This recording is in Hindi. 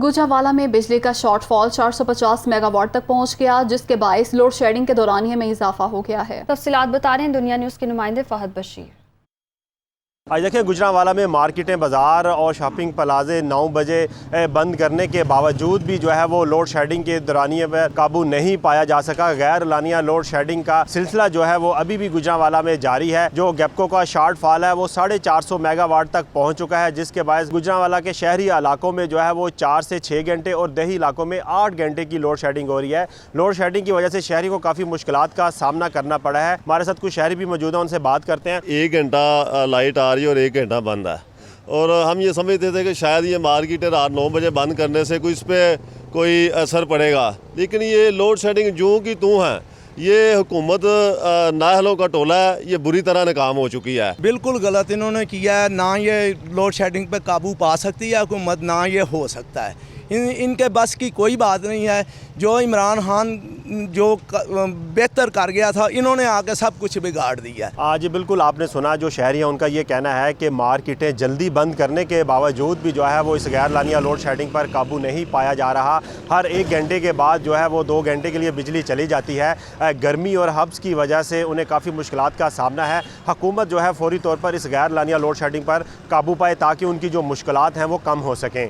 गुजरांवाला में बिजली का शॉर्टफॉल 450 मेगावाट तक पहुंच गया, जिसके बायस लोड शेडिंग के दौरानिये में इजाफा हो गया है। तफसीलात बता रहे हैं दुनिया न्यूज़ के नुमाइंदे फहद बशीर। आज देखिए गुजरांवाला में मार्केटें, बाज़ार और शॉपिंग प्लाजे 9 बजे बंद करने के बावजूद भी जो है वो लोड शेडिंग के दौरानिये पर काबू नहीं पाया जा सका। गैर लानिया लोड शेडिंग का सिलसिला जो है वो अभी भी गुजरांवाला में जारी है। जो गेपको का शॉर्ट फॉल है वो 450 मेगावाट तक पहुँच चुका है, जिसके बायस गुजरांवाला के शहरी इलाकों में जो है वो 4 से 6 घंटे और देही इलाकों में 8 घंटे की लोड शेडिंग हो रही है। लोड शेडिंग की वजह से शहरी को काफ़ी मुश्किलात का सामना करना पड़ा है। हमारे साथ कुछ शहरी भी मौजूद हैं, उनसे बात करते हैं। 1 घंटा लाइट आ रही है और 1 घंटा बंद है, और हम ये समझते थे कि शायद ये मार्केट रात 9 बजे बंद करने से इस पर कोई असर पड़ेगा, लेकिन ये लोड शेडिंग जूं की तूं है। ये हुकूमत नाअहलों का टोला है, ये बुरी तरह नाकाम हो चुकी है। बिल्कुल गलत इन्होंने किया है। ना ये लोड शेडिंग पे काबू पा सकती है हुकूमत, ना ये हो सकता है। इनके बस की कोई बात नहीं है। जो इमरान खान जो बेहतर कर गया था, इन्होंने आके सब कुछ बिगाड़ दिया। आज बिल्कुल आपने सुना, जो शहरी हैं उनका ये कहना है कि मार्केटें जल्दी बंद करने के बावजूद भी जो है वो इस गैर लानिया लोड शेडिंग पर काबू नहीं पाया जा रहा। हर 1 घंटे के बाद जो है वो 2 घंटे के लिए बिजली चली जाती है। गर्मी और हब्स की वजह से उन्हें काफ़ी मुश्किलात का सामना है। हुकूमत जो है फौरी तौर पर इस गैर लानिया लोड शेडिंग पर काबू पाए ताकि उनकी जो मुश्किलात हैं वो कम हो सकें।